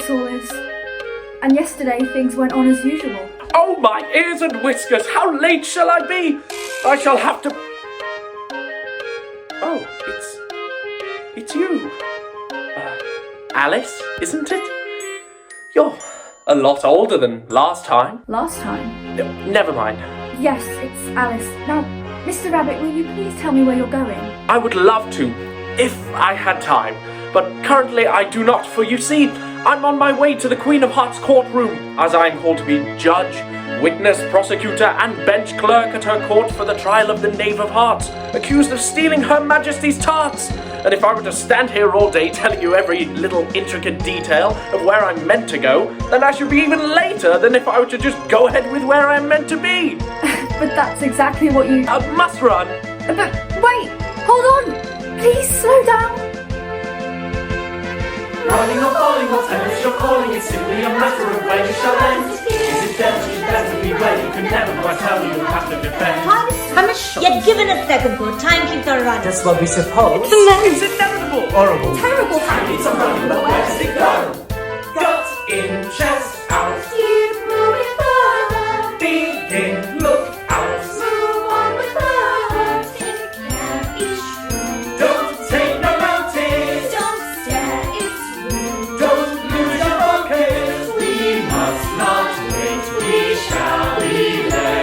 this all is. And yesterday things went on as usual. Oh, my ears and whiskers! How late shall I be? I shall have to... Oh, it's you. Alice, isn't it? You're a lot older than last time. Last time? Never mind. Yes, it's Alice. Now, Mr. Rabbit, will you please tell me where you're going? I would love to, if I had time. But currently I do not, for you see, I'm on my way to the Queen of Hearts courtroom, as I am called to be judge, witness, prosecutor, and bench clerk at her court for the trial of the Knave of Hearts, accused of stealing Her Majesty's tarts. And if I were to stand here all day telling you every little intricate detail of where I'm meant to go, then I should be even later than if I were to just go ahead with where I'm meant to be. But that's exactly what you... I must run. But wait, hold on. Please slow down. Running or falling, whatever you're calling, it's simply a matter of where you shall end. Is it better, you better beware, you can never quite tell, you have to defend. Yet given a second good, time keeps on running. That's what we suppose. It's inevitable. Horrible. Terrible. Time keeps on running, but where does it go? Gut in, chest out. Keep moving forward. Begin, look out. Move on with forward. It can't be true. Don't take no notice. Don't stare, it's rude. Don't lose your focus. We must not wait, we shall be late.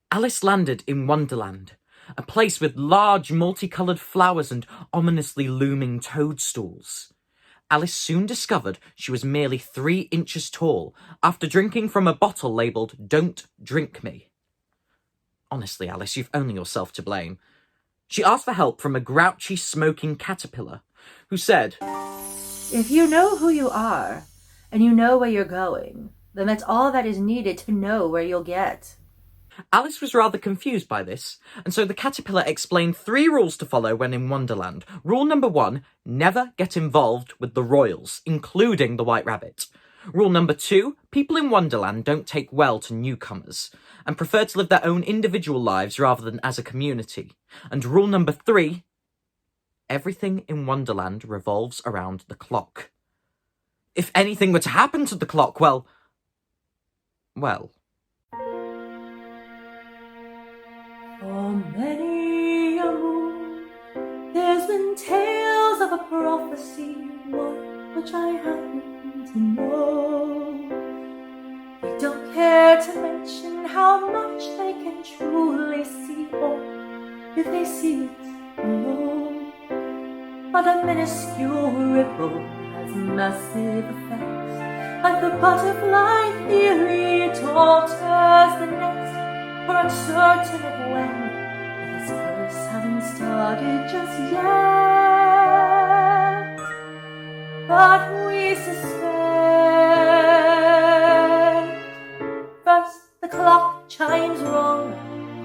Alice landed in Wonderland, a place with large multicoloured flowers and ominously looming toadstools. Alice soon discovered she was merely 3 inches tall after drinking from a bottle labelled "Don't Drink Me." Honestly, Alice, you've only yourself to blame. She asked for help from a grouchy, smoking caterpillar, who said, If you know who you are, and you know where you're going, then that's all that is needed to know where you'll get. Alice was rather confused by this, and so the caterpillar explained 3 rules to follow when in Wonderland. Rule number 1, never get involved with the royals, including the White Rabbit. Rule number 2, people in Wonderland don't take well to newcomers, and prefer to live their own individual lives rather than as a community. And rule number 3, everything in Wonderland revolves around the clock. If anything were to happen to the clock, well... For many a moon, there's been tales of a prophecy, one which I happen to know. They don't care to mention how much they can truly see, or if they see it alone. But a minuscule ripple has massive effects, like the butterfly theory, it alters the next. We're uncertain of when, this curse hasn't started just yet. But we suspect. First the clock chimes wrong,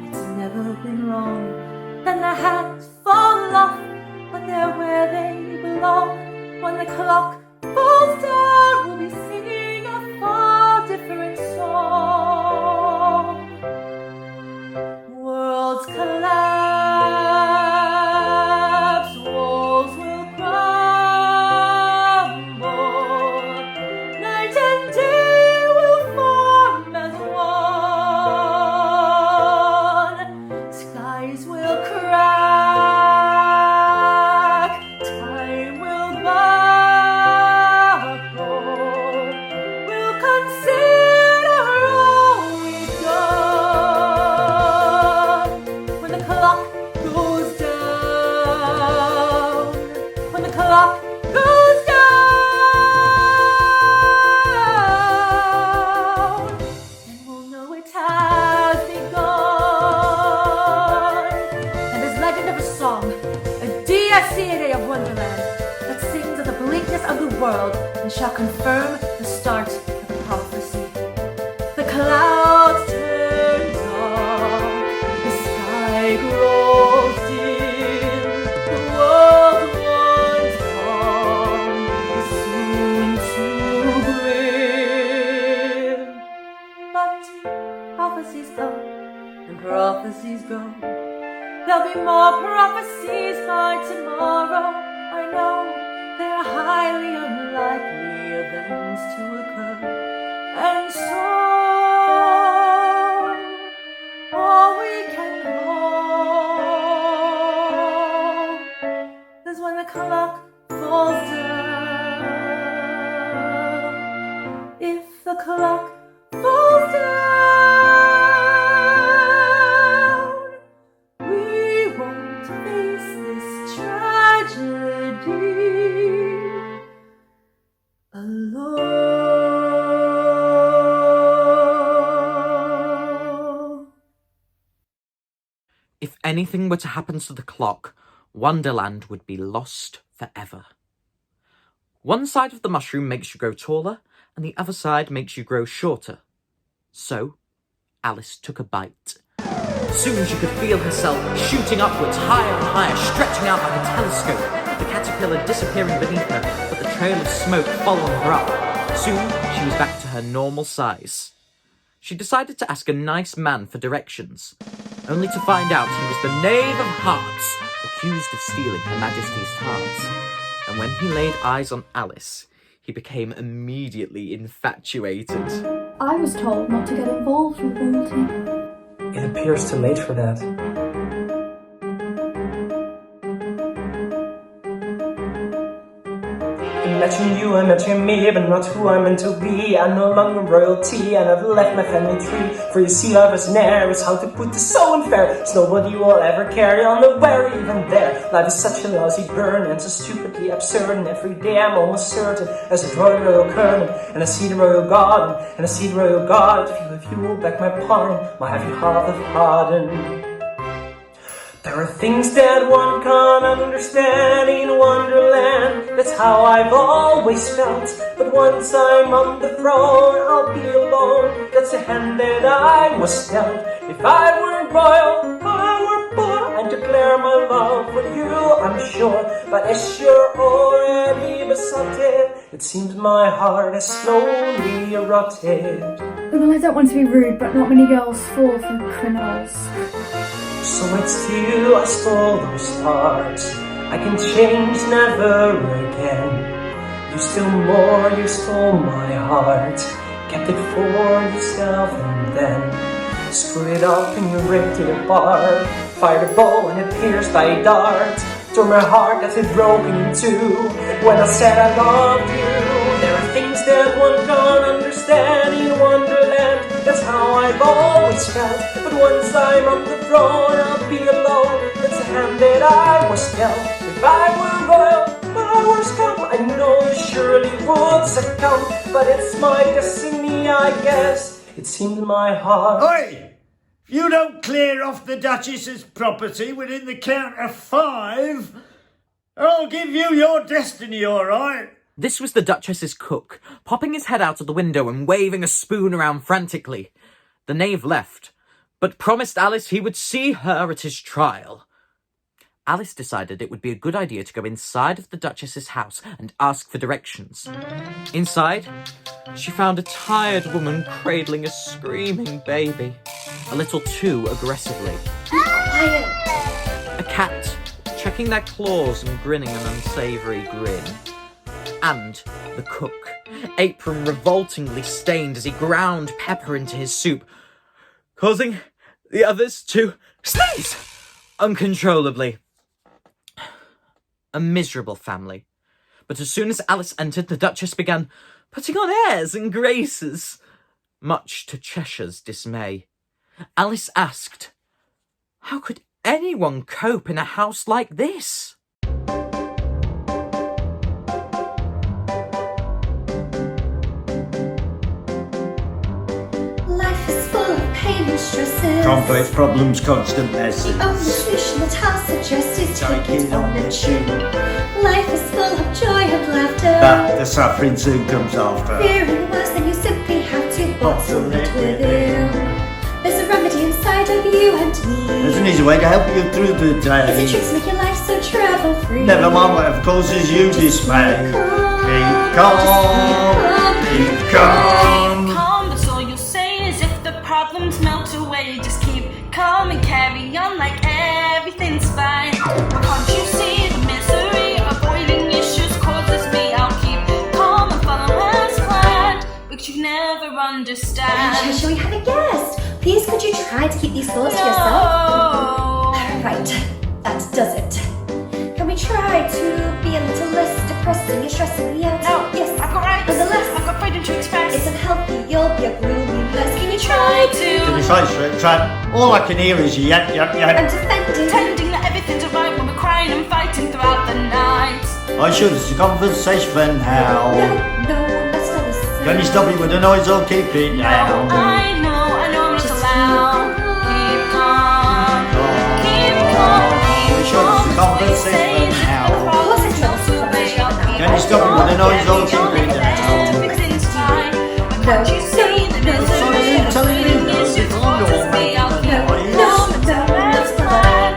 it's never been wrong. Then the hands fall off, but they're where they belong. When the clock falls down, we'll be singing a far different song. Worlds collapse, walls will crumble, night and day will form as one, skies will crack, time will buckle, we'll consider all we've done. When the clock goes down, when the clock goes down, then we'll know it has begun. And there's legend of a song, a Dia of Wonderland, that sings of the bleakness of the world and shall confirm the start of the prophecy. The clouds turn dark, the sky grows dim, the world once calm is soon too grim. But prophecies come and prophecies go, There'll be more prophecies by tomorrow. I know they're highly unlikely events to occur. And so, all we can hope is when the clock falls down. If the clock falls down, we won't face this tragedy alone. If anything were to happen to the clock, Wonderland would be lost forever. One side of the mushroom makes you grow taller, and the other side makes you grow shorter. So, Alice took a bite. Soon she could feel herself shooting upwards, higher and higher, stretching out like a telescope, the caterpillar disappearing beneath her, but the trail of smoke following her up. Soon, she was back to her normal size. She decided to ask a nice man for directions, only to find out he was the Knave of Hearts, accused of stealing Her Majesty's tarts. And when he laid eyes on Alice, he became immediately infatuated. I was told not to get involved with royalty. It appears too late for that. Imagine you, imagine me, but not who I'm meant to be. I'm no longer royalty, and I've left my family tree. For you see, life is narrow, it's how to put this so unfair. It's nobody will ever carry on the where even there. Life is such a lousy burn, and so stupidly absurd. And every day I'm almost certain, as a royal curtain, and I see the royal garden, and I see the royal guard. If you will beg my pardon, my heavy heart of pardon. There are things that one can't understand in Wonderland. That's how I've always felt. But once I'm on the throne, I'll be alone. That's the hand that I was dealt. If I weren't royal, if I were poor, I'd declare my love for you, I'm sure. But as you're already besotted, it seems my heart has slowly rotted. Well, I don't want to be rude, but not many girls fall for criminals. So it's to you I stole those hearts. I can change never again. You stole more, you stole my heart. Kept it for yourself and then screwed it up and you ripped it apart. Fired a bow and it pierced by a dart. Tore my heart as it broke in two. When I said I loved you. There are things that one can't understand in Wonderland. That's how I've always felt. But once I'm on the throne, I'll be alone. That's the hand that I was dealt. If I were royal, if I were scum, I know you surely would succumb. But it's my destiny, I guess. It seems my heart. Oi! If you don't clear off the Duchess's property within the count of 5, I'll give you your destiny, all right? This was the Duchess's cook, popping his head out of the window and waving a spoon around frantically. The knave left, but promised Alice he would see her at his trial. Alice decided it would be a good idea to go inside of the Duchess's house and ask for directions. Inside, she found a tired woman cradling a screaming baby, a little too aggressively. A cat checking their claws and grinning an unsavoury grin. And the cook, apron revoltingly stained as he ground pepper into his soup, causing the others to sneeze uncontrollably. A miserable family. But as soon as Alice entered, the Duchess began putting on airs and graces, much to Cheshire's dismay. Alice asked, how could anyone cope in a house like this? Life is full of pain and stresses. Complex problems, constant messes. The only solution that I'll suggest is take it on the chin. Life is full of joy and laughter. But the suffering soon comes after. Fearing worse, then you simply have to bottle it within. There's a remedy inside of you and me. There's an easy way to help you through the day. It's a trick to make your life so trouble-free. Never mind whatever causes you dismay. Be calm, be calm. Calm, that's all you'll say is if the problems melt away. Just keep calm and carry on like everything's fine. Why can't you see the misery of avoiding issues causes me? I'll keep calm and follow Man's plan, but you never understand. Cheshire, we have a guest. Please, could you try to keep these thoughts to yourself? Right, that does it. Can we try to be a little less depressing? You're stressing me out. No, yes, I've got rights. Nonetheless, I've got freedom to express. it's unhealthy. You'll be a gloomy mess. Can you try to? Can you try? All I can hear is yap. I'm defending. Pretending that everything's alright when we're crying and fighting throughout the night. I should have conversation now. No, that's not the same. Can you stop it with the noise or keep it down? I know I'm not allowed. Keep calm. We should have conversation now. Can you stop it with the noise or keep it down? Everything's fine. No. Can't you see the misery of avoiding issues causes me? I'll keep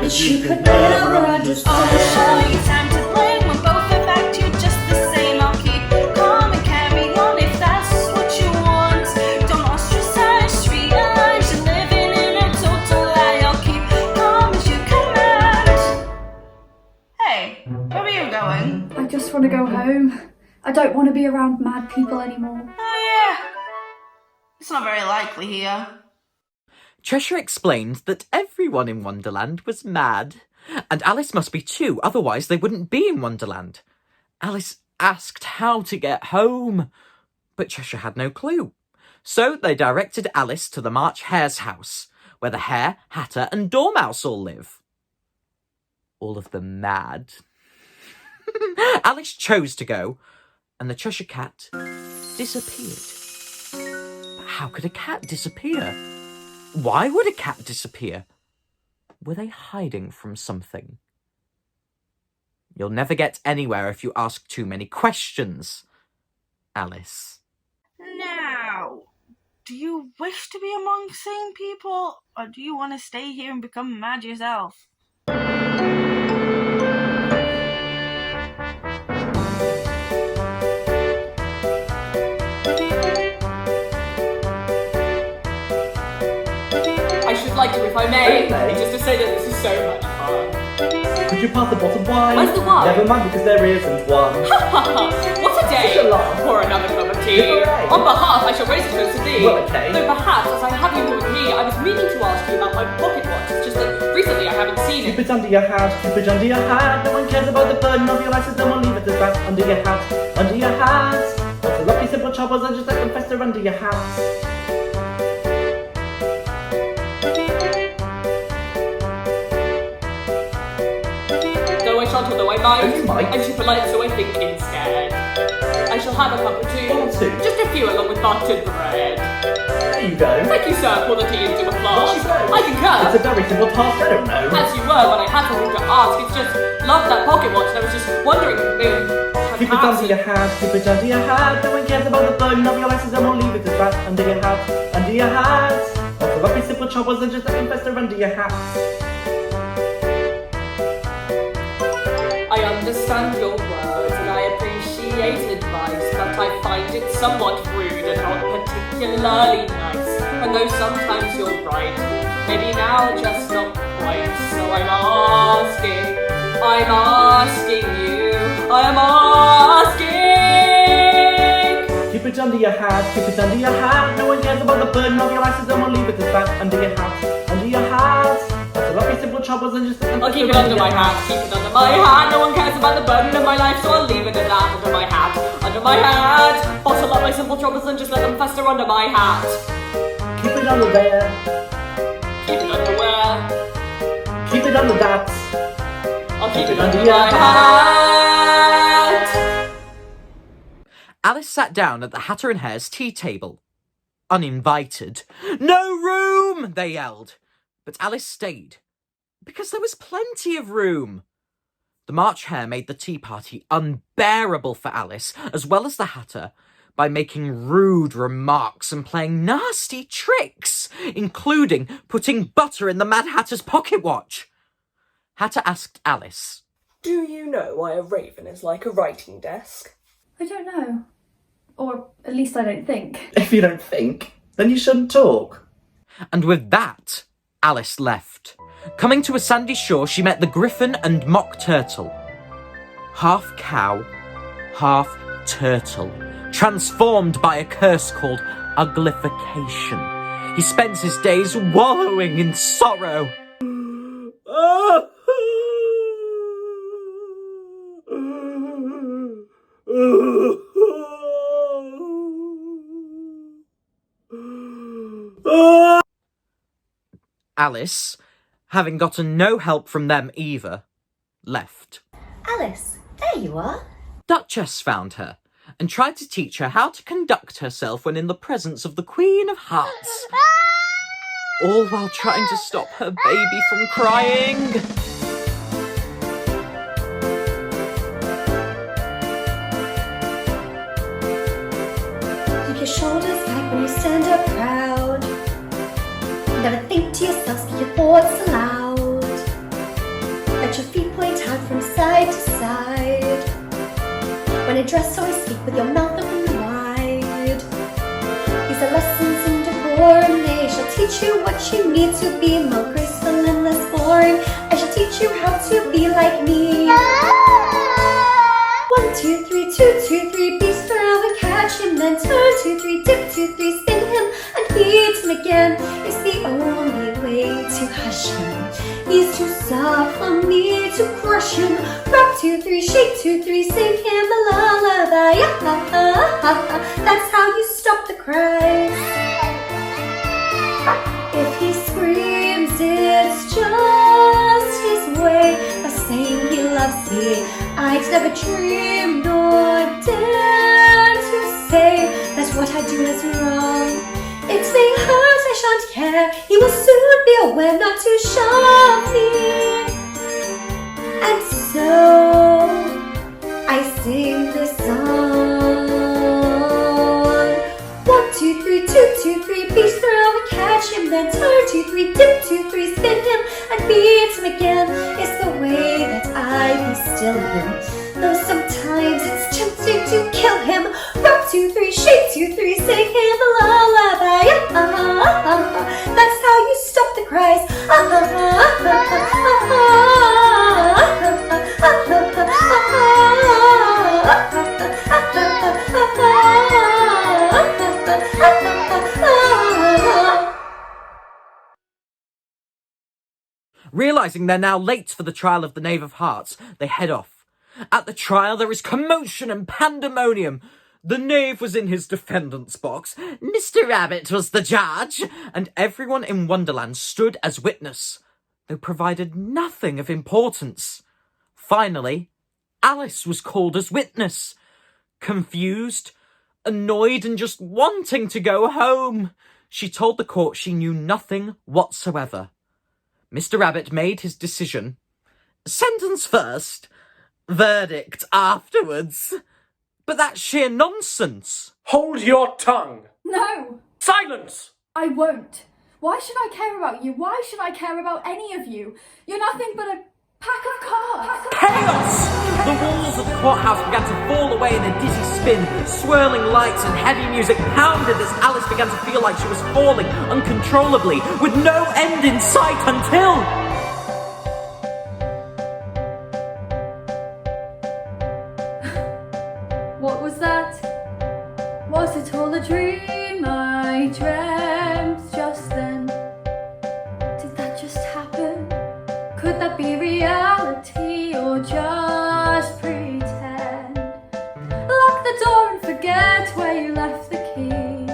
But you could never understand. I'll show you time to blame when both have acted you just the same. I'll keep calm and carry on if that's what you want. Don't ostracize, realize you're living in a total lie. I'll keep calm as you command. Hey, where are you going? I just want to go home. I don't want to be around mad people anymore. Oh yeah, it's not very likely here. Cheshire explained that everyone in Wonderland was mad, and Alice must be too, otherwise they wouldn't be in Wonderland. Alice asked how to get home, but Cheshire had no clue. So they directed Alice to the March Hare's house, where the Hare, Hatter and Dormouse all live. All of them mad. Alice chose to go, and the Cheshire Cat disappeared. But how could a cat disappear? Why would a cat disappear? Were they hiding from something? You'll never get anywhere if you ask too many questions, Alice. Now, do you wish to be among sane people, or do you want to stay here and become mad yourself? I should like to, if I may, just to say that this is so much fun. Could you pass the bottom wine? Where's the wine? Never mind, because there isn't one. What a day! Such a laugh. Pour another cup of tea. Hooray. On behalf, I shall raise a toast to thee. Well, okay. Though perhaps, as I have you here with me, I was meaning to ask you about my pocket watch. It's just that recently I haven't seen Keep it. it under your hat, keep it under your hat. No one cares about the burden of your life, so someone leave it as that. Under your hat, under your hat. Lots of lucky simple choppers and just let them fester under your hat. Though I shan't, although I might. Oh, you might. I'm too polite, so I think instead. I shall have a cup or two. One or two. Just a few along with buttered bread. There you go. Thank you, sir, pour the tea into a flask. What you say? I concur. It's a very simple task, I don't know. As you were when I had something to ask, it's just love that pocket watch, and I was just wondering, Keep it under your hat, keep it under your hat. No one cares about the burden of your life, so someone leave it as that. Under your hat, under your hat. Lots of lucky simple choppers and just let them fester under your hat. I understand your words and I appreciate advice, but I find it somewhat rude and not particularly nice. And though sometimes you're right, maybe now just not quite. So I'm asking you, I'm asking. Keep it under your hat, keep it under your hat. No one cares about the burden of your life, so someone leave it as that. Under your hat, under your hat. Lots of lucky simple choppers and just let them I'll keep it fester under my your hat, keep it under my hat. No one cares about the burden of my life, so I'll leave it at that. Under my hat, under my hat. Bottle up my simple choppers and just let them fester under my hat. Keep it under there, Keep it under where? keep it under that. I'll keep it under under your my hat. Alice sat down at the Hatter and Hare's tea table. Uninvited. No room, they yelled. But Alice stayed, because there was plenty of room. The March Hare made the tea party unbearable for Alice, as well as the Hatter, by making rude remarks and playing nasty tricks, including putting butter in the Mad Hatter's pocket watch. Hatter asked Alice, Do you know why a raven is like a writing desk? I don't know. Or at least I don't think. If you don't think, then you shouldn't talk. And with that, Alice left. Coming to a sandy shore, she met the Gryphon and Mock Turtle. Half cow, half turtle, transformed by a curse called uglification. He spends his days wallowing in sorrow. Alice, having gotten no help from them either, left. Alice, there you are. Duchess found her and tried to teach her how to conduct herself when in the presence of the Queen of Hearts, all while trying to stop her baby from crying. Keep your shoulders back when you stand up proud. Never think to yourself, speak your thoughts aloud. Let your feet point out from side to side. When addressed, always speak with your mouth open wide. These are lessons in decorum. They shall teach you what you need to be more graceful and less boring. I shall teach you how to be like me. 1, 2, 3, 2, 2, 3. Be strong and catch him, then turn 2, 3, dip 2, 3, spin him and beat him again. It's the only way to hush him. He's too soft for me to crush him. Rock 2, 3, shake 2, 3, sing him a lullaby. That's how you stop the cries. If he screams, it's just his way of saying he loves me. I'd never dream nor dare to say that what I do is wrong. It's may hurt, I shan't care. He will soon be aware not to shove me. And so I sing this song. 1, 2, 3, 2, 2, 3. Be strong and catch him, then turn 2, 3, dip 2, 3, spin him and beat him again. It's the way that I still him. Though sometimes it's tempting to kill him. Rock 2, 3, shake 2, 3, sing him a lullaby. That's how you stop the cries. Realising they're now late for the trial of the Knave of Hearts, they head off. At the trial, there is commotion and pandemonium. The Knave was in his defendant's box, Mr. Rabbit was the judge, and everyone in Wonderland stood as witness, though provided nothing of importance. Finally, Alice was called as witness, confused, annoyed, and just wanting to go home. She told the court she knew nothing whatsoever. Mr. Rabbit made his decision. Sentence first, verdict afterwards. But that's sheer nonsense. Hold your tongue! No, Silence! I won't. Why should I care about you? Why should I care about any of you? You're nothing but a pack of cards. Chaos! The walls of the courthouse began to fall away in a dizzy spin. Swirling lights and heavy music pounded as Alice began to feel like she was falling uncontrollably, with no end in sight until... What was that? Was it all a dream I dreamt just then? Did that just happen? Could that be reality or just pretend? Lock the door and forget where you left the key.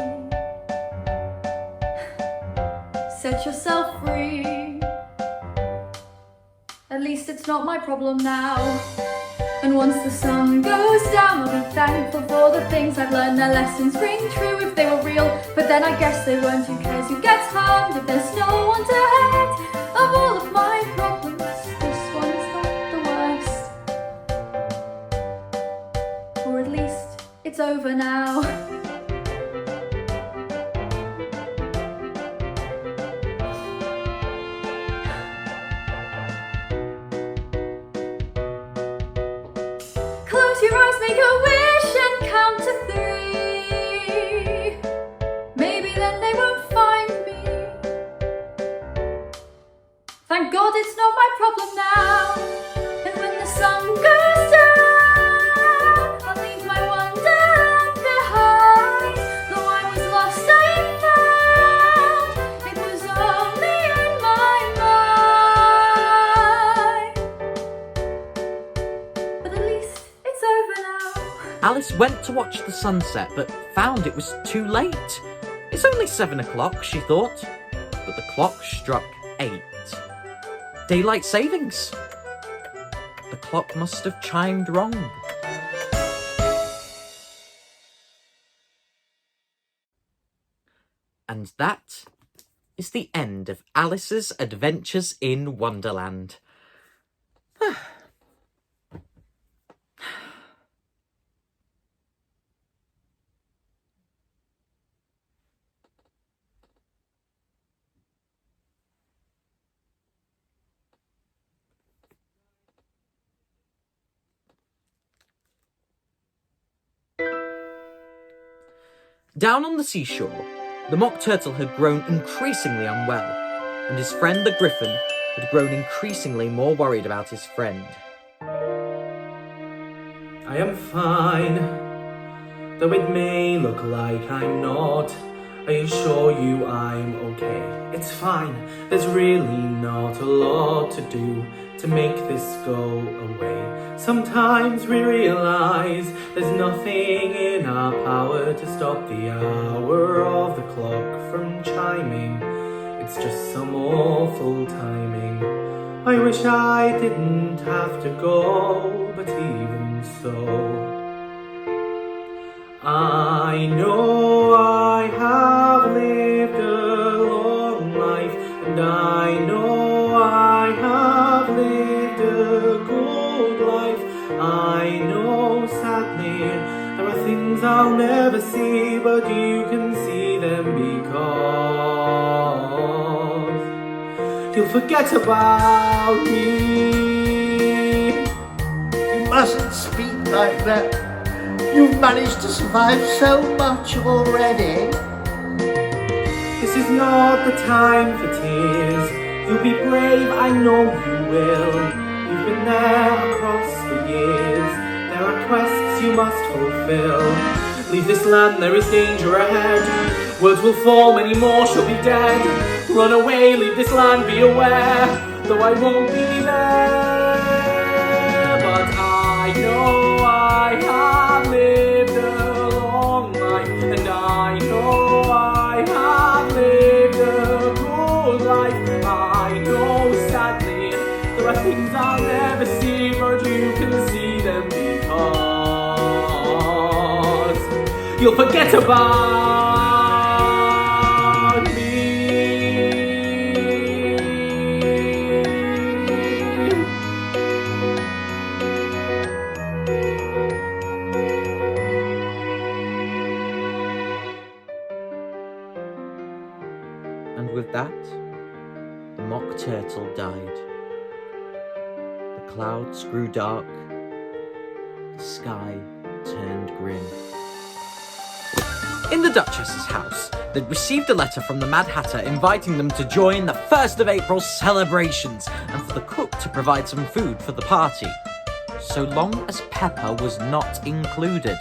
Set yourself free. At least it's not my problem now. And once the sun goes down, I'll be thankful for the things I've learned. Their lessons ring true if they were real, but then I guess they weren't. Who cares who gets harmed if there's no one to hate? Of all of my problems, this one's not the worst. Or at least it's over now. Close your eyes, make a wish and count to 3. Maybe then they won't find me. Thank God it's not my problem now. And when the sun goes down, I'll leave my wonderland behind. Though I was lost, I found it was only in my mind. But at least it's over now. Alice went to watch the sunset, but found it was too late. It's only 7 o'clock, she thought. But the clock struck 8. Daylight savings. The clock must have chimed wrong. And that is the end of Alice's adventures in Wonderland. Down on the seashore, the Mock Turtle had grown increasingly unwell, and his friend the Gryphon had grown increasingly more worried about his friend. I am fine, though it may look like I'm not. I assure you I'm okay. It's fine, there's really not a lot to do to make this go away. Sometimes we realize there's nothing in our power to stop the hour of the clock from chiming. It's just some awful timing. I wish I didn't have to go, but even so, I know I have lived a long life, and I know I have lived a good life. I know, sadly, there are things I'll never see, but you can see them because you'll forget about me. You mustn't speak like that. You've managed to survive so much already. This is not the time for tears. You'll be brave, I know you will. You've been there across the years. There are quests you must fulfill. Leave this land, there is danger ahead. Words will fall, many more shall be dead. Run away, leave this land, be aware. Though I won't be there, but I know I have lived a long life, and I know I have lived a good life. I know, sadly, there are things I'll never see, but you can see them because you'll forget about me. And with that, the Mock Turtle died. The clouds grew dark. The sky turned grim. In the Duchess's house, they'd received a letter from the Mad Hatter inviting them to join the 1st of April celebrations and for the cook to provide some food for the party, so long as Pepper was not included.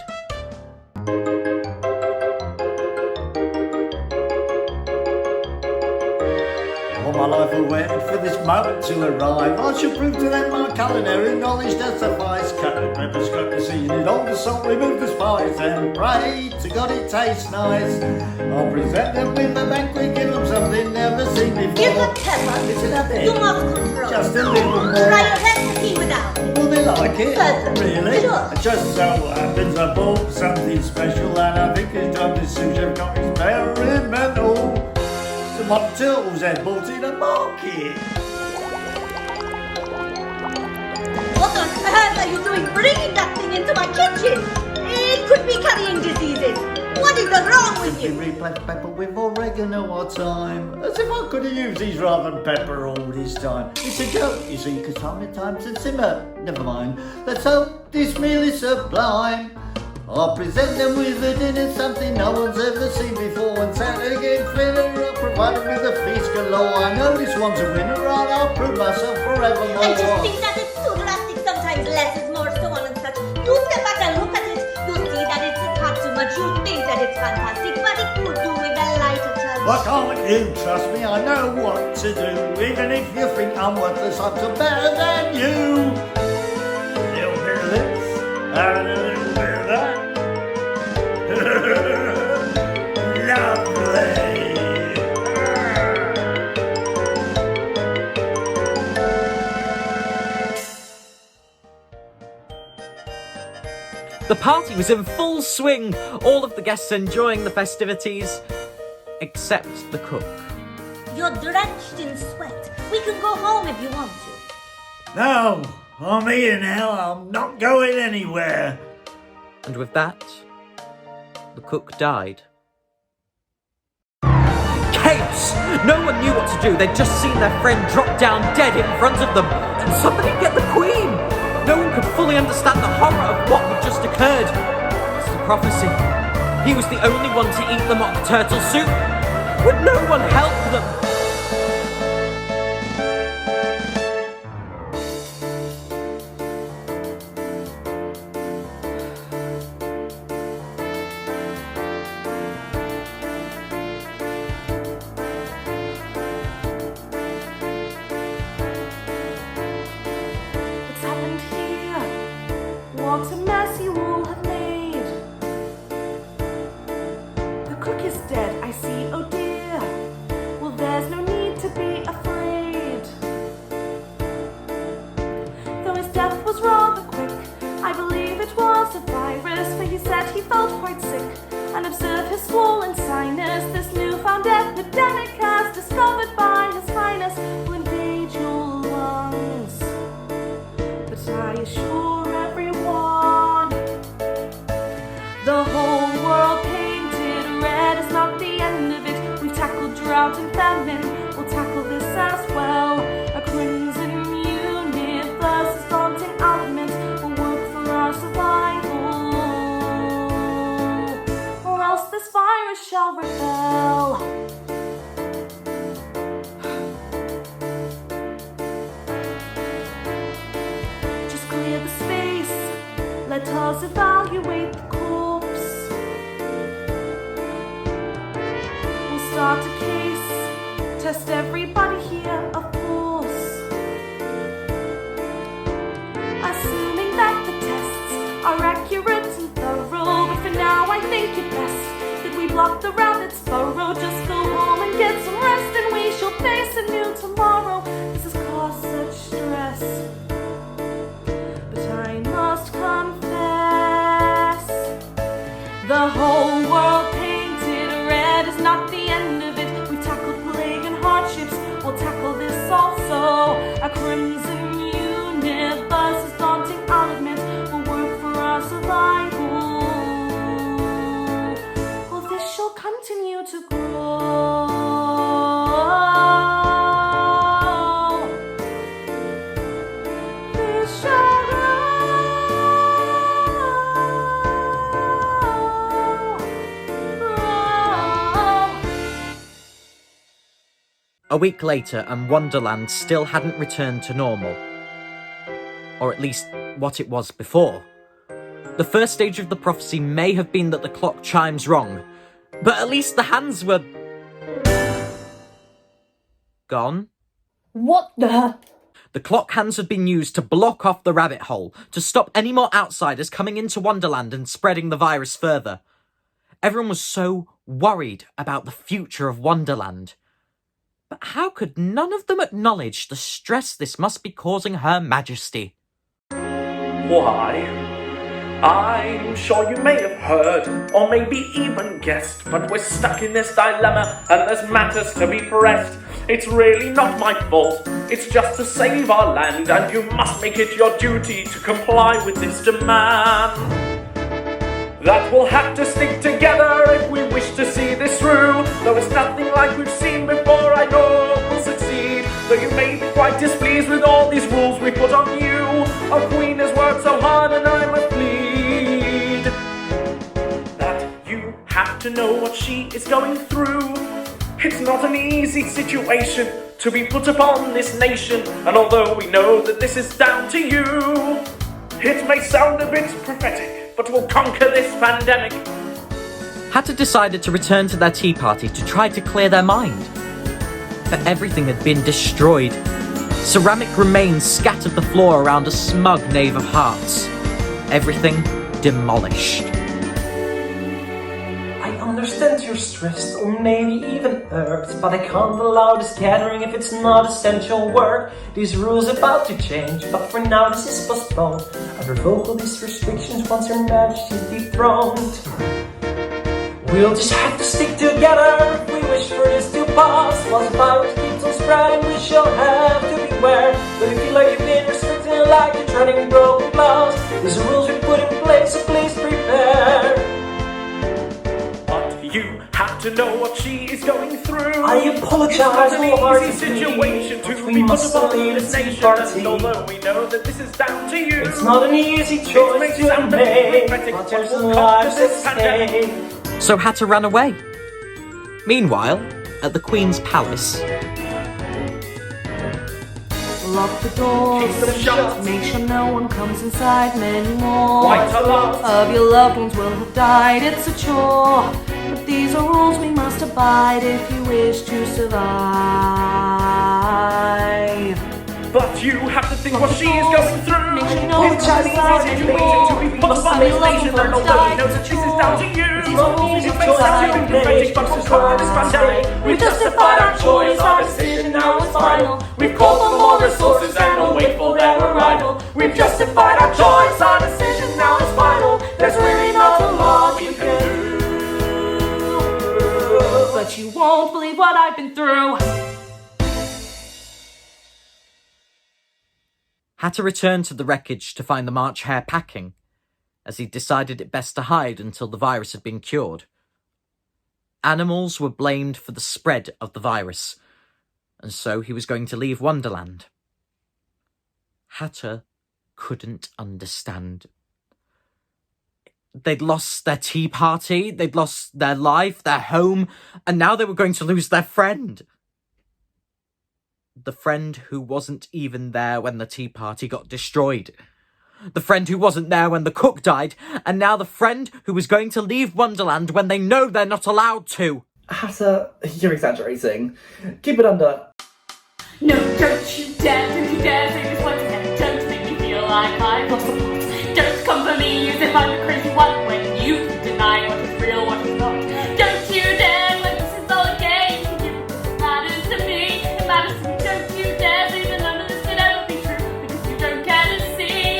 All my life I waited for this moment to arrive. I should prove to them my culinary knowledge does suffice. Cut the pepper, scrap the seasoning, all the salt, remove the spice, and pray to God it tastes nice. I'll present them with a banquet, give them something never seen before. Give them pepper. Listen a bit. You must control. Just a little more. Try your recipe without. Will they like it? Certainly. Really? Sure. It just so happens I bought something special, and I think it's time this sous chef got experimental. Some mock turtles they bought in a market. What on earth are you doing bringing that thing into my kitchen? It could be carrying diseases. What is wrong with You you? replace pepper with oregano or thyme. As if I could have used these rather than pepper all this time. It's a joke, you see, because how many times to simmer? Never mind. Let's hope this meal is sublime. I'll present them with a dinner, something no one's ever seen before, and Santa again filling up, provided with a feast galore. law. I know this one's a winner, and I'll prove myself forevermore. I just think that it's too drastic. Sometimes less is more, so on and such. You step back and look at it. You see that it's not too much. You think that it's fantastic, but it could do with a lighter touch. But can't you trust me? I know what to do. Even if you think I'm worthless, I'm still better than you. A little bit of this, and a little bit of that. Lovely. The party was in full swing, all of the guests enjoying the festivities, except the cook. You're drenched in sweat. We can go home if you want to. No, I'm here now. I'm not going anywhere. And with that, the cook died. Chaos! No one knew what to do. They'd just seen their friend drop down dead in front of them. And somebody get the Queen! No one could fully understand the horror of what had just occurred. It's the prophecy. He was the only one to eat the mock turtle soup. Would no one help them? What a mess you all have made. The cook is dead, I see, oh dear. Well, there's no need to be afraid. Though his death was rather quick, I believe it was a virus, for he said he felt quite sick. And observe his swollen sinus, this newfound epidemic as discovered by his highness will engage your lungs. But I assure everyone, the whole world painted red is not the end of it. We've tackled drought and famine, we'll tackle this as well. A crimson universe is daunting element will work for our survival, or else this virus shall rebel. Just clear the space, let us evaluate the corpse. We'll start a case, test everybody here, of course. Assuming that the tests are accurate and thorough, but for now I think it best that we block the rabbit's burrow. Just go home and get some rest, and we shall face a new tomorrow. This has caused such stress, but I must confess, the whole world painted red is not the end of it. We've tackled plague and hardships, we'll tackle this also. A crimson universe is daunting, I'll admit, will work for our survival. Well, this shall continue to grow. This shall A week later, and Wonderland still hadn't returned to normal. Or at least, what it was before. The first stage of the prophecy may have been that the clock chimes wrong, but at least the hands were... gone? What the? The clock hands had been used to block off the rabbit hole, to stop any more outsiders coming into Wonderland and spreading the virus further. Everyone was so worried about the future of Wonderland. But how could none of them acknowledge the stress this must be causing Her Majesty? Why? I'm sure you may have heard, or maybe even guessed, but we're stuck in this dilemma, and there's matters to be pressed. It's really not my fault, it's just to save our land, and you must make it your duty to comply with this demand. That we'll have to stick together if we wish to see this through. Though it's nothing like we've seen before, I know we'll succeed. Though you may be quite displeased with all these rules we put on you. Our queen has worked so hard and I must plead that you have to know what she is going through. It's not an easy situation to be put upon this nation, and although we know that this is down to you, it may sound a bit prophetic, but we'll conquer this pandemic. Hatter decided to return to their tea party to try to clear their mind. But everything had been destroyed. Ceramic remains scattered the floor around a smug Knave of Hearts. Everything demolished. I understand you're stressed or maybe even irked, but I can't allow this gathering if it's not essential work. These rules are about to change, but for now this is postponed. I revoke all these restrictions once Her Majesty's dethroned. We'll just have to stick together if we wish for this to pass. While the virus keeps on spreading, we shall have to beware. But if you feel like you've been restricted and like you're treading broken glass, these are rules we put in place, so please prepare. But you have to know what she is going through. I apologize, it's not an wholeheartedly, easy situation to we be put must upon leave this the tea nation, party. and although we know that this is down to you, It's not an easy choice to make, but there's lives at stake. So Hatter ran away. Meanwhile, at the Queen's palace, Lock the doors, keep them shut. make sure no one comes inside. Many more Quite a lot. of your loved ones will have died. It's a chore, but these are rules we must abide if you wish to survive. But you have to think what she is going through. Make sure no one It's not comes an inside easy situation to be put upon this nation, and although we know that this is down to you, it may sound prophetic, but we'll conquer this pandemic. We've justified our choice, our decision now is final. We've called for more resources and we'll wait for their arrival. We've justified our choice, our decision now is final. There's really not a lot we can do. But you won't believe what I've been through. Hatter returned to the wreckage to find the March Hare packing, as he decided it best to hide until the virus had been cured. Animals were blamed for the spread of the virus, and so he was going to leave Wonderland. Hatter couldn't understand. They'd lost their tea party, they'd lost their life, their home, and now they were going to lose their friend. The friend who wasn't even there when the tea party got destroyed. The friend who wasn't there when the cook died, and now the friend who was going to leave Wonderland when they know they're not allowed to. Hatter, you're exaggerating. Keep it under. No, don't you dare say this once again. Don't make me feel like I've lost the plot. Don't come for me as if I'm the crazy one when you deny what is real, what is not. Don't you dare when this is all a game to you. It matters to me, it matters to me. Don't you dare say that none of this could ever be true, because you don't care to see,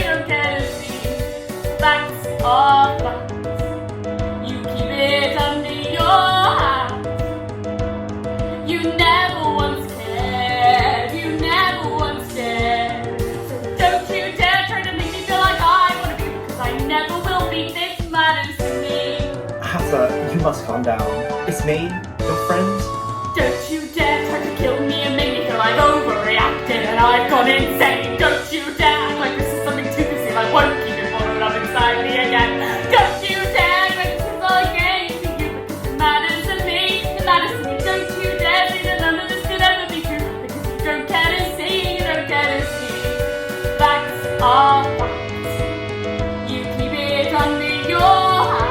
Facts are facts. You keep it under your hat. You never once cared. You never once cared. So don't you dare try to make me feel like I want to be, because I never will be. This matters to me. Hatter, you must calm down. It's me, your friend. Don't you dare try to kill me and make me feel I've overreacted and I've gone insane. Don't you dare act like this is something too concealed. I won't keep it bottled up inside me again. Don't you dare act like this is all a game to you, because it matters to me. It matters to me. Don't you dare say that none of this could ever be true, because you don't care to see. You don't care to see. Facts are facts. You keep it under your hat.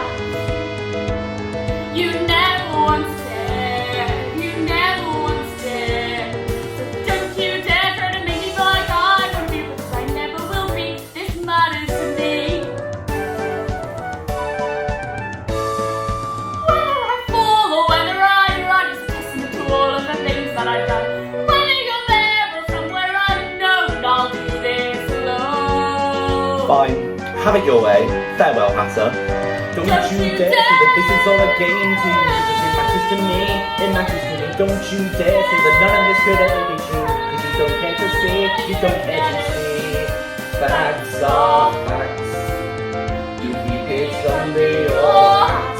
You never once cared. You never once cared. So don't you dare try to make me feel like I want to be, because I never will be. This matters to me. Whether I fall or whether I run is a testament to all of the things that I've done. Whether you're there or somewhere unknown, I'll do this alone. Fine. Have it your way. Farewell, Hatter. Don't you dare say that this is all a game to you, because it matters to me. It matters to me. Don't you dare say that none of this could ever be true, because you don't care to see. You don't care to see. Facts are facts. You keep it under your hat.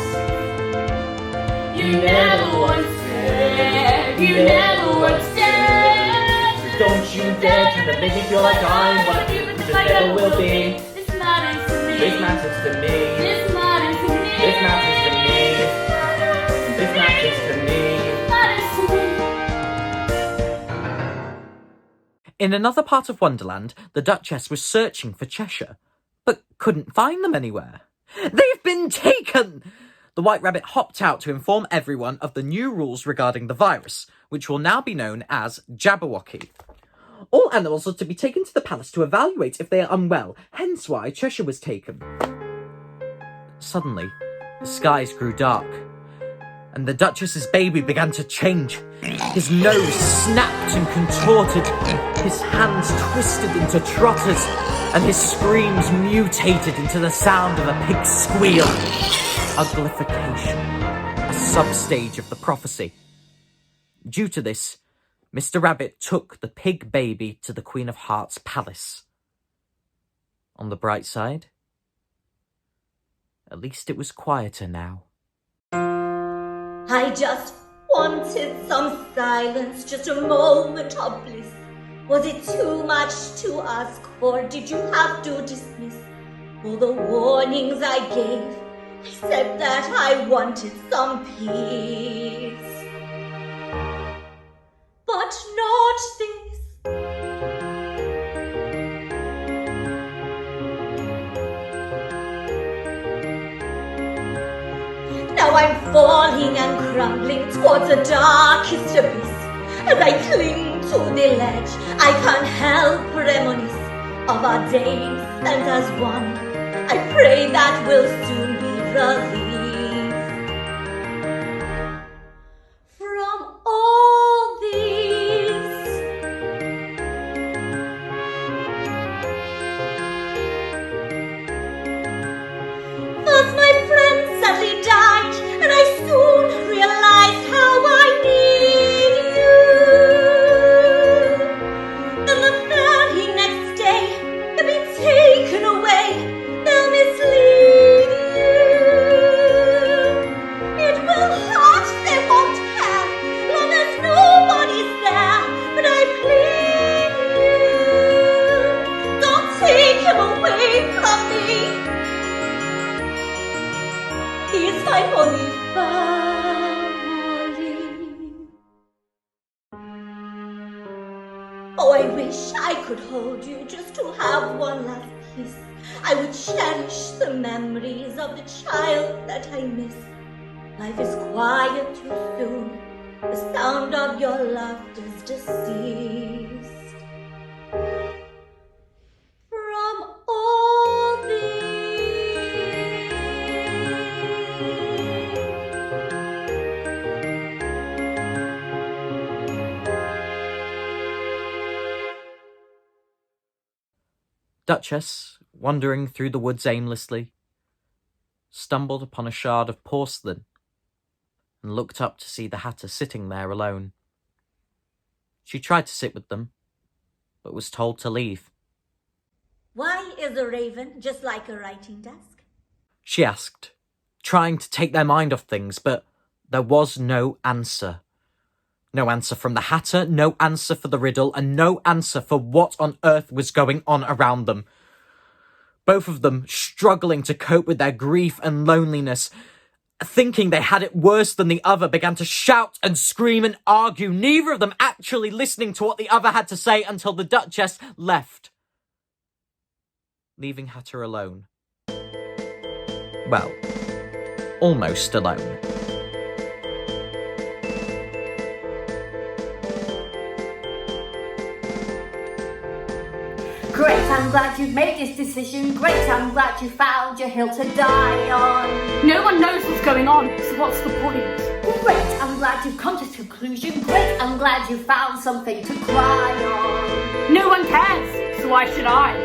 You never once cared. You never once cared. Don't you dare try to make me feel like I'm one of you, because I never will be. This matters to me. This matters to me. This matters to me. This matters to me. This matters to me. Matters to me. In another part of Wonderland, the Duchess was searching for Cheshire, but couldn't find them anywhere. They've been taken! The White Rabbit hopped out to inform everyone of the new rules regarding the virus, which will now be known as Jabberwocky. All animals are to be taken to the palace to evaluate if they are unwell, hence why Cheshire was taken. Suddenly, the skies grew dark, and the Duchess's baby began to change. His nose snapped and contorted, his hands twisted into trotters, and his screams mutated into the sound of a pig's squeal. Uglification, a substage of the prophecy. Due to this, Mr. Rabbit took the pig baby to the Queen of Hearts' palace. On the bright side, at least it was quieter now. I just wanted some silence, just a moment of bliss. Was it too much to ask for? Did you have to dismiss all the warnings I gave? I said that I wanted some peace, but not this. Now I'm falling and crumbling towards the darkest abyss. As I cling to the ledge, I can't help reminisce of our days spent as one. I pray that we'll soon be released from all this. As my friend sadly died, and I soon realized how I need you. And the very next day, you'll be taken away. They'll mislead you. It will hurt, they won't care, long as nobody's there. But I plead you, don't take him away from me. He's my only family. Oh, I wish I could hold you just to have one last kiss. I would cherish the memories of the child that I miss. Life is quiet too soon. The sound of your laughter's deceased. From all this. Duchess, wandering through the woods aimlessly, stumbled upon a shard of porcelain and looked up to see the Hatter sitting there alone. She tried to sit with them, but was told to leave. Why is a raven just like a writing desk? She asked, trying to take their mind off things, but there was no answer. No answer from the Hatter, no answer for the riddle, and no answer for what on earth was going on around them. Both of them struggling to cope with their grief and loneliness, thinking they had it worse than the other, began to shout and scream and argue, neither of them actually listening to what the other had to say until the Duchess left, leaving Hatter alone. Well, almost alone. Great, I'm glad you've made this decision. Great, I'm glad you found your hill to die on. No one knows what's going on, so what's the point? Great, I'm glad you've come to this conclusion. Great, I'm glad you found something to cry on. No one cares, so why should I?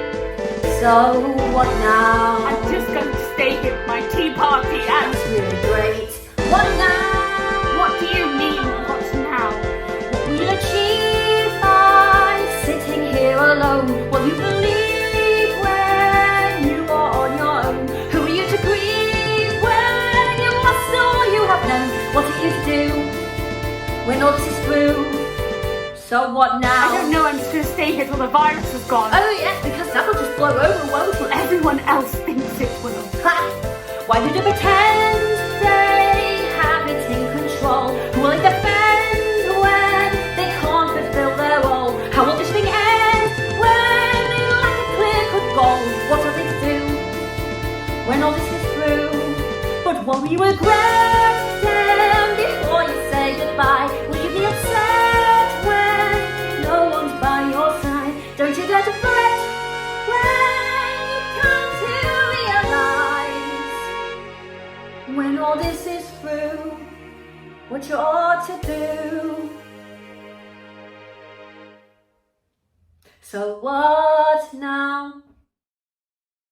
So what now? I'm just going to stay here at my tea party and... That's really great. What now? What do you mean, what now? What will you achieve by sitting here alone? Will you believe when you are on your own? Who are you to grieve when you lost all you have known? What do you do when all this is through? So what now? I don't know, I'm just going to stay here till the virus is gone. Oh yes, because that will just blow over, won't it? Everyone else thinks it will. Ha! Why do they pretend they have it in control? Who will they defend when they can't fulfill their role? How will this thing end? Will you regret them before you say goodbye? Will you be upset when no one's by your side? Don't you dare to fret when you come to realize, when all this is through, what you ought to do. So what now?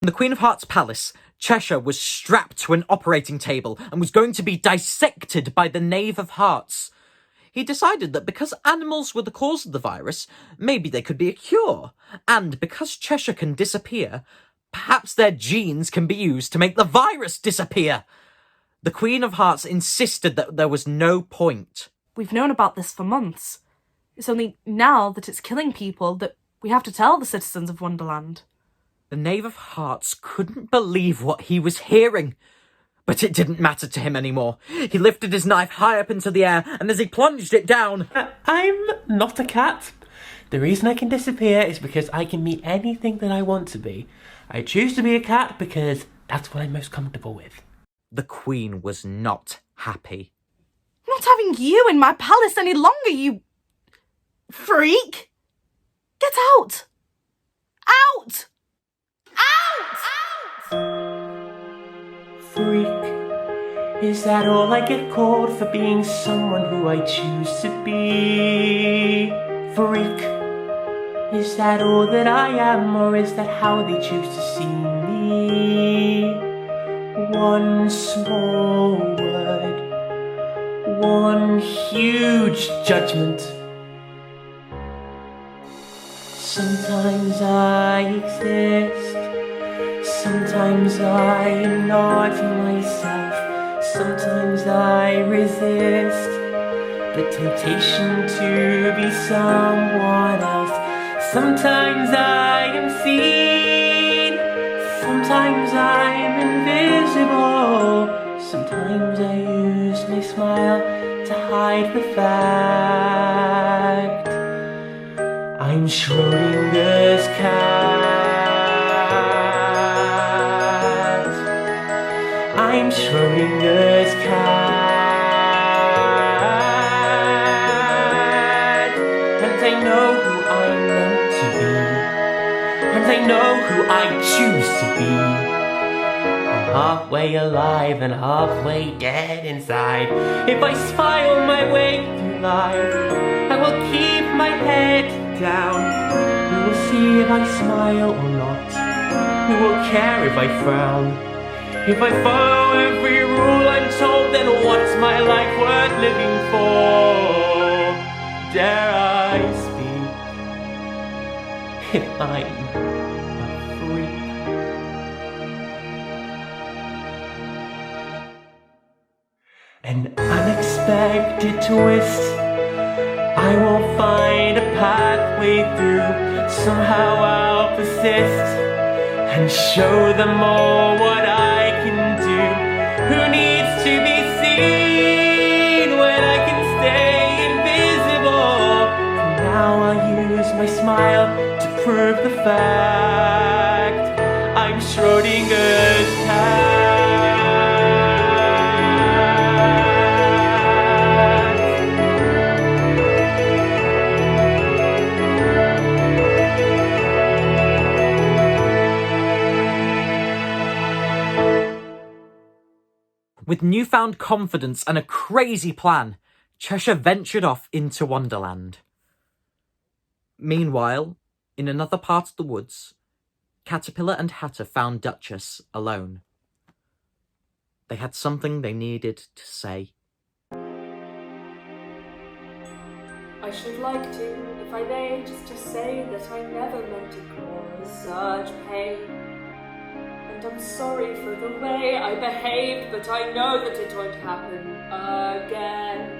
In the Queen of Hearts palace, Cheshire was strapped to an operating table and was going to be dissected by the Knave of Hearts. He decided that because animals were the cause of the virus, maybe they could be a cure. And because Cheshire can disappear, perhaps their genes can be used to make the virus disappear. The Queen of Hearts insisted that there was no point. We've known about this for months. It's only now that it's killing people that we have to tell the citizens of Wonderland. The Knave of Hearts couldn't believe what he was hearing. But it didn't matter to him anymore. He lifted his knife high up into the air, and as he plunged it down... I'm not a cat. The reason I can disappear is because I can be anything that I want to be. I choose to be a cat because that's what I'm most comfortable with. The Queen was not happy. I'm not having you in my palace any longer, you freak! Get out! Out! Out! Freak. Is that all I get called for being someone who I choose to be? Freak. Is that all that I am, or is that how they choose to see me? One small word, one huge judgment. Sometimes I exist, sometimes I am not myself, sometimes I resist the temptation to be someone else. Sometimes I am seen, sometimes I am invisible, sometimes I use my smile to hide the fact I'm Schrödinger's cat. I'm Schrödinger's cat. And I know who I'm meant to be. And I know who I choose to be. I'm halfway alive and halfway dead inside. If I smile my way through life, I will keep my head down. We will see if I smile or not. Who will care if I frown? If I follow every rule I'm told, then what's my life worth living for? Dare I speak if I'm a freak? An unexpected twist, I will find a pathway through. Somehow I'll persist and show them all what I can do. Who needs to be seen when I can stay invisible? For now I'll use my smile to prove the fact I'm Schrödinger's cat. With newfound confidence and a crazy plan, Cheshire ventured off into Wonderland. Meanwhile, in another part of the woods, Caterpillar and Hatter found Duchess alone. They had something they needed to say. I should like to, if I may, just to say that I never meant to cause such pain. And I'm sorry for the way I behaved, but I know that it won't happen again.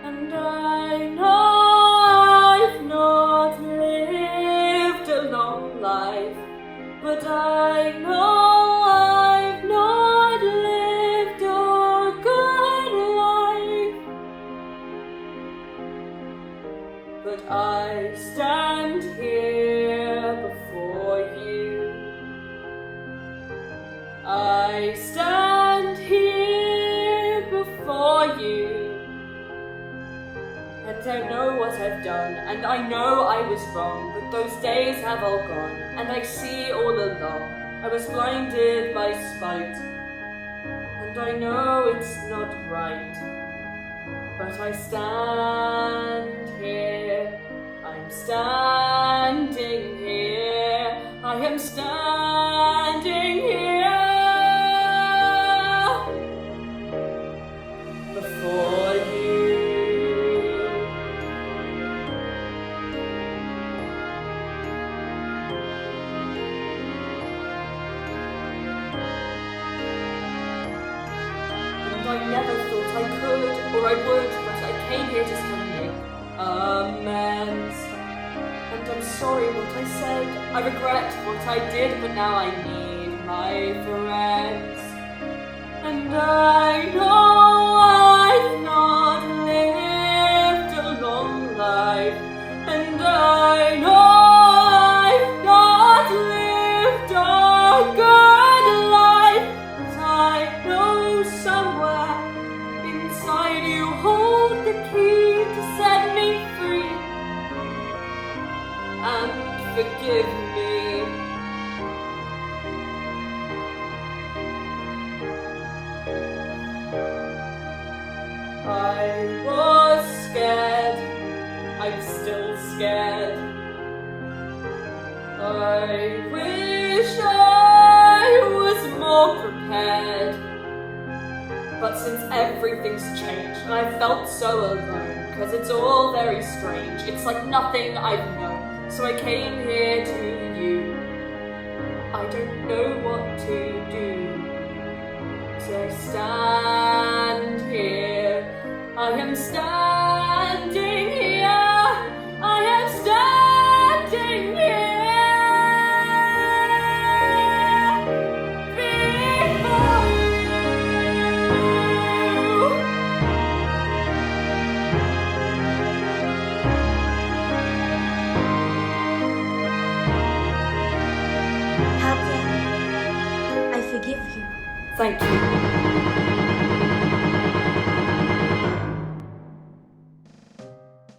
And I know I've not lived a long life, but I know I've not lived a good life. But I stand here before you. I stand here don't know what I've done, and I know I was wrong, but those days have all gone, and I see all along I was blinded by spite, and I know it's not right, but I stand here, I'm standing here, I am standing here before you. I never thought I could, or I would, but I came here just to make amends. And I'm sorry what I said, I regret what I did, but now I need my friends. And I know I've not lived a long life, and I know I've not lived a good life, but I know somewhere inside you hold the key to set me free and forgive me. I was scared, I'm still scared. I wish I was more prepared. But since everything's changed and I felt so alone, cause it's all very strange, it's like nothing I've known, so I came here to you. I don't know what to do, so I stand here, I am standing here, I am standing here. Forgive you. Thank you.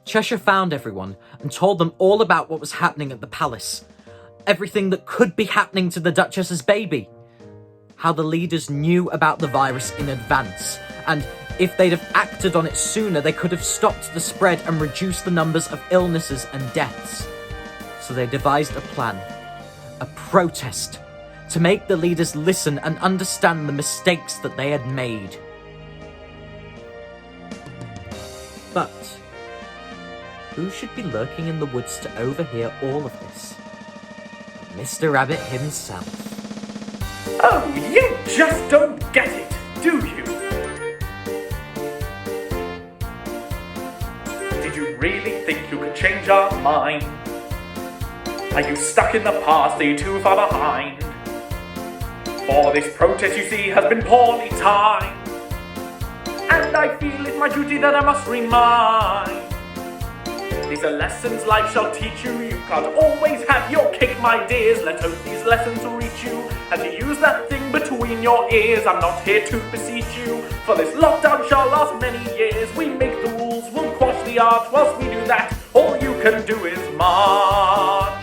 Cheshire found everyone and told them all about what was happening at the palace. Everything that could be happening to the Duchess's baby. How the leaders knew about the virus in advance, and if they'd have acted on it sooner, they could have stopped the spread and reduced the numbers of illnesses and deaths. So they devised a plan. A protest. To make the leaders listen and understand the mistakes that they had made. But who should be lurking in the woods to overhear all of this? Mr. Rabbit himself. Oh, you just don't get it, do you? Did you really think you could change our mind? Are you stuck in the past? Are you too far behind? For this protest, you see, has been poorly timed, and I feel it's my duty that I must remind. These are lessons life shall teach you. You can't always have your cake, my dears. Let's hope these lessons will reach you, and to use that thing between your ears. I'm not here to beseech you, for this lockdown shall last many years. We make the rules, we'll quash the art. Whilst we do that, all you can do is march.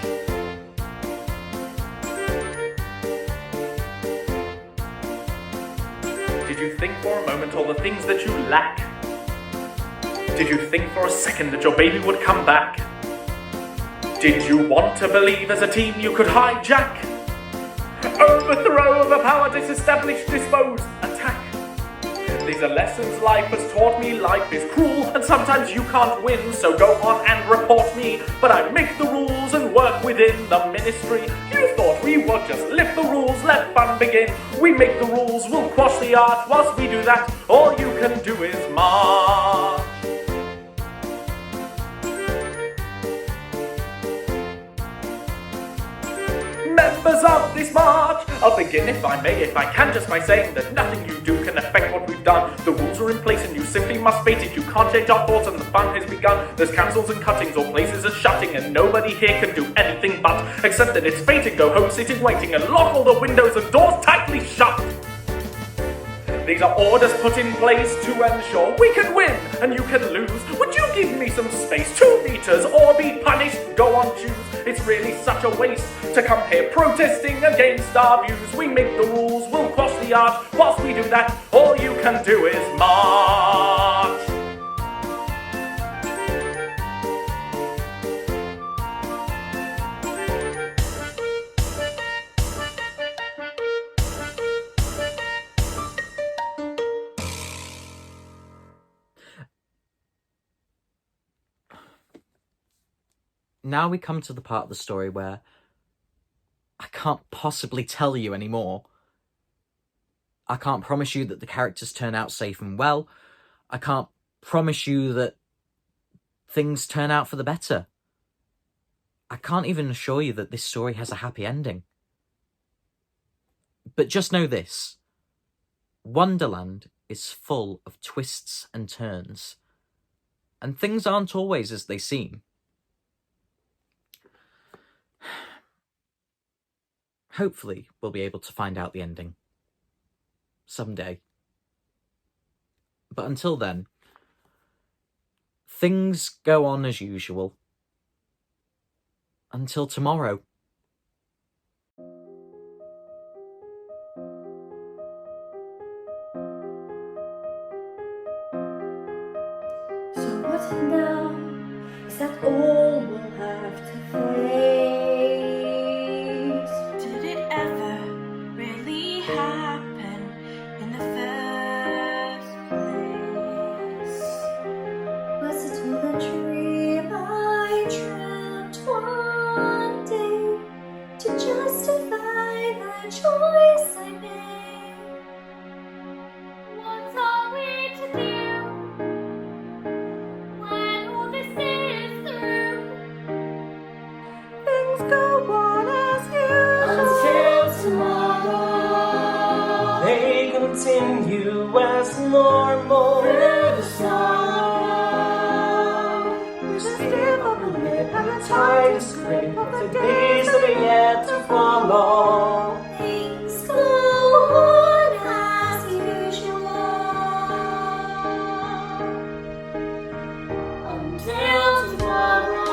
Did you think for a moment all the things that you lack? Did you think for a second that your baby would come back? Did you want to believe as a team you could hijack? Overthrow, overpower, disestablish, dispose, attack. These are lessons life has taught me. Life is cruel and sometimes you can't win, so go on and report me. But I make the rules and work within the ministry. You thought we would just lift the rules, let fun begin. We make the rules, we'll quash the art. Whilst we do that, all you can do is march. Members of this march, I'll begin if I may, if I can, just by saying that nothing you do can affect what we've done. The rules are in place and you simply must face it. You can't change our thoughts and the fun has begun. There's cancels and cuttings, all places are shutting, and nobody here can do anything but accept that it's fate and go home sitting waiting and lock all the windows and doors tightly shut. These are orders put in place to ensure we can win and you can lose. Would you give me some space? 2 meters or be punished? Go on, choose. It's really such a waste to come here protesting against our views. We make the rules, we'll cross the arch. Whilst we do that, all you can do is march. Now we come to the part of the story where I can't possibly tell you anymore. I can't promise you that the characters turn out safe and well. I can't promise you that things turn out for the better. I can't even assure you that this story has a happy ending. But just know this. Wonderland is full of twists and turns. And things aren't always as they seem. Hopefully, we'll be able to find out the ending. Someday. But until then, things go on as usual. Until tomorrow. So what now? Is that all we'll have to face? Did it ever really happen in the first place? Was it all a dream I dreamt one day to justify the choice I made? What are we to do when all this is through? Things go on as Until tomorrow, they continue as normal. Through the sorrow, We still up a lip and a tightest grip of the days that are yet to follow. Things go on as usual. Until tomorrow.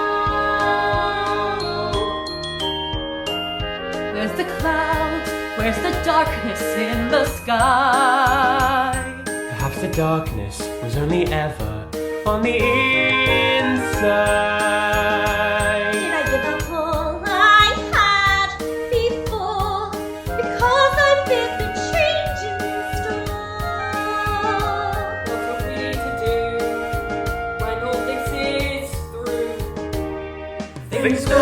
Where's the cloud? Where's the darkness in the sky? Perhaps the darkness was only ever on the inside. Did I give up all I had before because I feared the changing storm? What are we to do when all this is through? Things go